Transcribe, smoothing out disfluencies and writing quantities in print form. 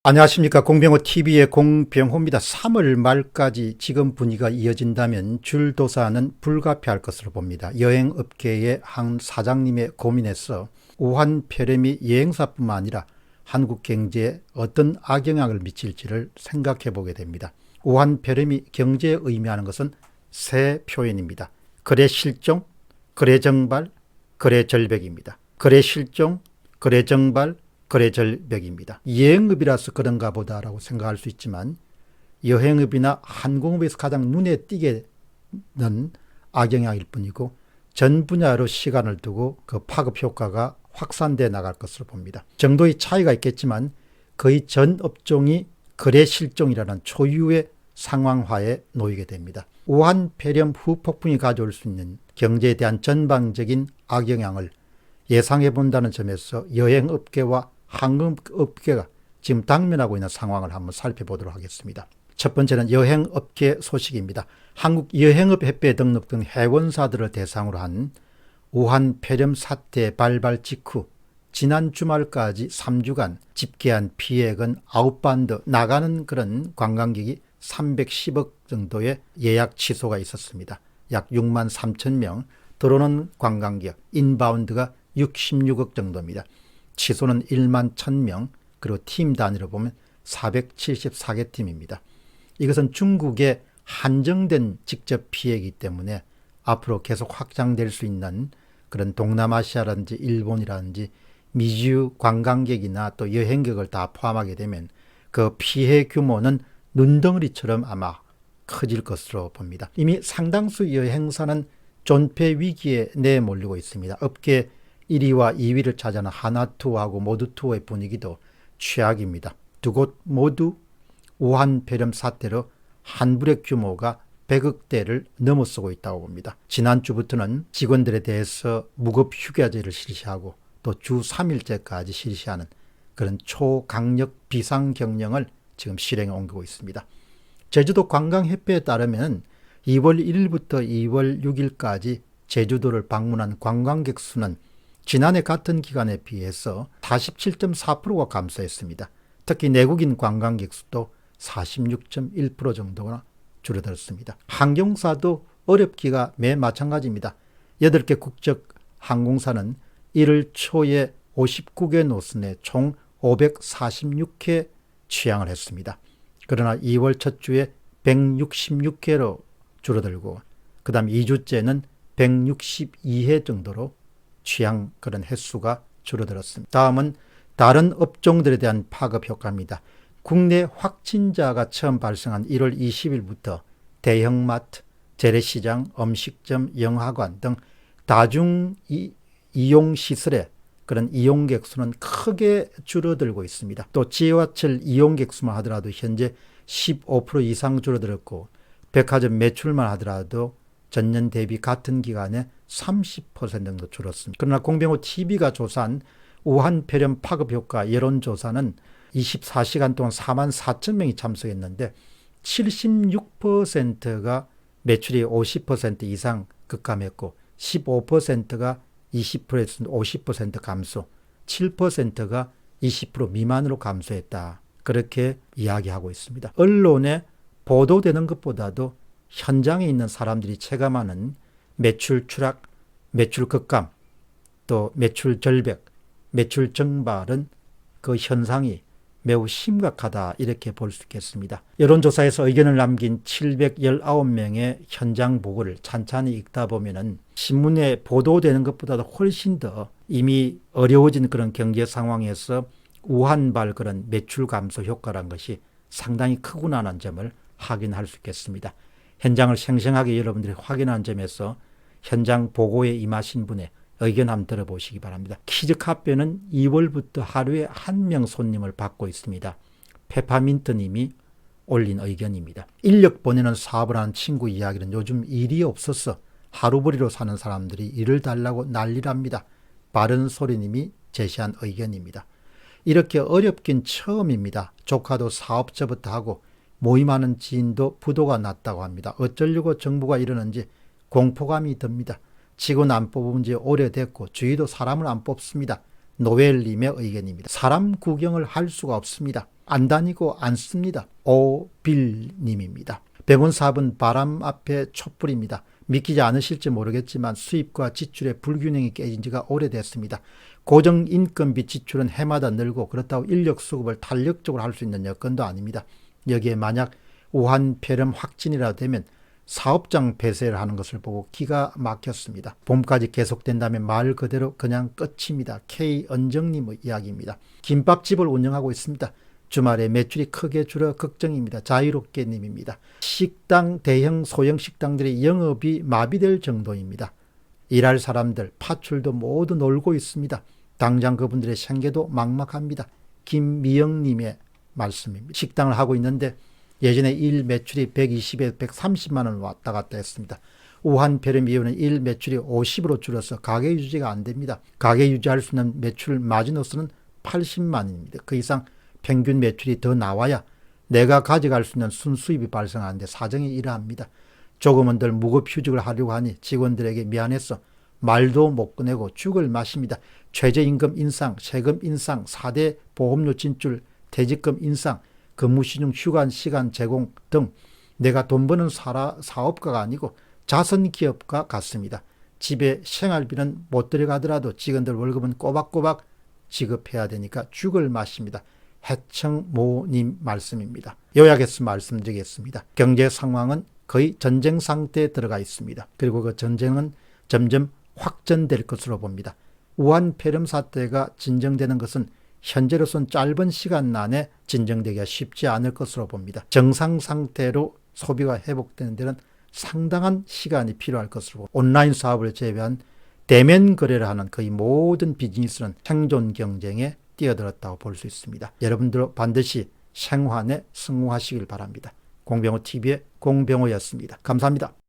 안녕하십니까. 공병호TV의 공병호입니다. 3월 말까지 지금 분위기가 이어진다면 줄도사는 불가피할 것으로 봅니다. 여행업계의 한 사장님의 고민에서 우한 폐렴이 여행사뿐만 아니라 한국 경제에 어떤 악영향을 미칠지를 생각해 보게 됩니다. 우한 폐렴이 경제에 의미하는 것은 세 표현입니다. 거래 실종, 거래 정발, 거래 절벽입니다. 거래 실종, 거래 정발, 거래 절벽입니다. 여행업이라서 그런가 보다라고 생각할 수 있지만 여행업이나 항공업에서 가장 눈에 띄게 는 악영향일 뿐이고 전 분야로 시간을 두고 그 파급 효과가 확산돼 나갈 것으로 봅니다. 정도의 차이가 있겠지만 거의 전 업종이 거래 실종이라는 초유의 상황화에 놓이게 됩니다. 우한 폐렴 후 폭풍이 가져올 수 있는 경제에 대한 전방적인 악영향을 예상해 본다는 점에서 여행업계와 항공업계가 지금 당면하고 있는 상황을 한번 살펴보도록 하겠습니다. 첫 번째는 여행업계 소식입니다. 한국여행업협회에 등록된 회원사들을 대상으로 한 우한 폐렴 사태 발발 직후 지난 주말까지 3주간 집계한 피해액은 아웃바운드 나가는 그런 관광객이 310억 정도의 예약 취소가 있었습니다. 약 6만 3천 명, 들어오는 관광객 인바운드가 66억 정도입니다. 취소는 1만 1,000명, 그리고 팀 단위로 보면 474개 팀입니다. 이것은 중국의 한정된 직접 피해이기 때문에 앞으로 계속 확장될 수 있는 그런 동남아시아라든지 일본이라든지 미주 관광객이나 또 여행객을 다 포함하게 되면 그 피해 규모는 눈덩어리처럼 아마 커질 것으로 봅니다. 이미 상당수 여행사는 존폐 위기에 내몰리고 있습니다. 업계 1위와 2위를 차지하는 하나투어하고 모두투어의 분위기도 최악입니다. 두 곳 모두 우한 폐렴 사태로 환불액 규모가 100억대를 넘어서고 있다고 봅니다. 지난주부터는 직원들에 대해서 무급 휴가제를 실시하고 또 주 3일제까지 실시하는 그런 초강력 비상경령을 지금 실행해 옮기고 있습니다. 제주도 관광협회에 따르면 2월 1일부터 2월 6일까지 제주도를 방문한 관광객 수는 지난해 같은 기간에 비해서 47.4%가 감소했습니다. 특히 내국인 관광객 수도 46.1% 정도가 줄어들었습니다. 항공사도 어렵기가 매 마찬가지입니다. 8개 국적 항공사는 1월 초에 59개 노선에 총 546회 취항을 했습니다. 그러나 2월 첫 주에 166회로 줄어들고 그 다음 2주째는 162회 정도로 취향 그런 횟수가 줄어들었습니다. 다음은 다른 업종들에 대한 파급 효과입니다. 국내 확진자가 처음 발생한 1월 20일부터 대형마트, 재래시장, 음식점, 영화관 등 다중 이용시설의 그런 이용객 수는 크게 줄어들고 있습니다. 또 지하철 이용객 수만 하더라도 현재 15% 이상 줄어들었고 백화점 매출만 하더라도 전년 대비 같은 기간에 30% 정도 줄었습니다. 그러나 공병호TV가 조사한 우한 폐렴 파급 효과 여론조사는 24시간 동안 4만 4천 명이 참석했는데 76%가 매출이 50% 이상 급감했고 15%가 20%에서 50% 감소, 7%가 20% 미만으로 감소했다. 그렇게 이야기하고 있습니다. 언론에 보도되는 것보다도 현장에 있는 사람들이 체감하는 매출 추락, 매출 급감, 또 매출 절벽, 매출 증발은 그 현상이 매우 심각하다 이렇게 볼 수 있겠습니다. 여론조사에서 의견을 남긴 719명의 현장 보고를 찬찬히 읽다 보면은 신문에 보도되는 것보다도 훨씬 더 이미 어려워진 그런 경제 상황에서 우한발 그런 매출 감소 효과란 것이 상당히 크구나라는 점을 확인할 수 있겠습니다. 현장을 생생하게 여러분들이 확인한 점에서 현장 보고에 임하신 분의 의견 한번 들어보시기 바랍니다. 키즈카페는 2월부터 하루에 1명 손님을 받고 있습니다. 페퍼민트님이 올린 의견입니다. 인력 보내는 사업을 하는 친구 이야기는 요즘 일이 없어서 하루벌이로 사는 사람들이 일을 달라고 난리랍니다. 바른소리님이 제시한 의견입니다. 이렇게 어렵긴 처음입니다. 조카도 사업자부터 하고 모임하는 지인도 부도가 났다고 합니다. 어쩌려고 정부가 이러는지 공포감이 듭니다. 직원 안 뽑은 지 오래됐고 주위도 사람을 안 뽑습니다. 노엘님의 의견입니다. 사람 구경을 할 수가 없습니다. 안 다니고 안 씁니다. 오빌님입니다. 병원 사업은 바람 앞에 촛불입니다. 믿기지 않으실지 모르겠지만 수입과 지출의 불균형이 깨진 지가 오래됐습니다. 고정인건비 지출은 해마다 늘고 그렇다고 인력 수급을 탄력적으로 할 수 있는 여건도 아닙니다. 여기에 만약 우한 폐렴 확진이라 되면 사업장 폐쇄를 하는 것을 보고 기가 막혔습니다. 봄까지 계속된다면 말 그대로 그냥 끝입니다. K언정님의 이야기입니다. 김밥집을 운영하고 있습니다. 주말에 매출이 크게 줄어 걱정입니다. 자유롭게 님입니다. 식당, 대형 소형 식당들의 영업이 마비될 정도입니다. 일할 사람들, 파출도 모두 놀고 있습니다. 당장 그분들의 생계도 막막합니다. 김미영님의 말씀입니다. 식당을 하고 있는데 예전에 일 매출이 120에서 130만 원 왔다 갔다 했습니다. 우한 폐렴 이후는 일 매출이 50으로 줄어서 가게 유지가 안 됩니다. 가게 유지할 수 있는 매출 마지노선은 80만 원입니다. 그 이상 평균 매출이 더 나와야 내가 가져갈 수 있는 순수입이 발생하는데 사정이 이러합니다. 조금은 덜 무급휴직을 하려고 하니 직원들에게 미안해서 말도 못 꺼내고 죽을 마십니다. 최저임금 인상, 세금 인상, 4대 보험료 진출, 퇴직금 인상, 근무시중 휴가 시간 제공 등 내가 돈 버는 사업가가 아니고 자선기업가 같습니다. 집에 생활비는 못 들여가더라도 직원들 월급은 꼬박꼬박 지급해야 되니까 죽을 맛입니다. 해청모님 말씀입니다. 요약해서 말씀드리겠습니다. 경제 상황은 거의 전쟁 상태에 들어가 있습니다. 그리고 그 전쟁은 점점 확전될 것으로 봅니다. 우한 폐렴 사태가 진정되는 것은 현재로선 짧은 시간 안에 진정되기가 쉽지 않을 것으로 봅니다. 정상 상태로 소비가 회복되는 데는 상당한 시간이 필요할 것으로 봅니다. 온라인 사업을 제외한 대면 거래를 하는 거의 모든 비즈니스는 생존 경쟁에 뛰어들었다고 볼 수 있습니다. 여러분들 반드시 생환에 성공하시길 바랍니다. 공병호TV의 공병호였습니다. 감사합니다.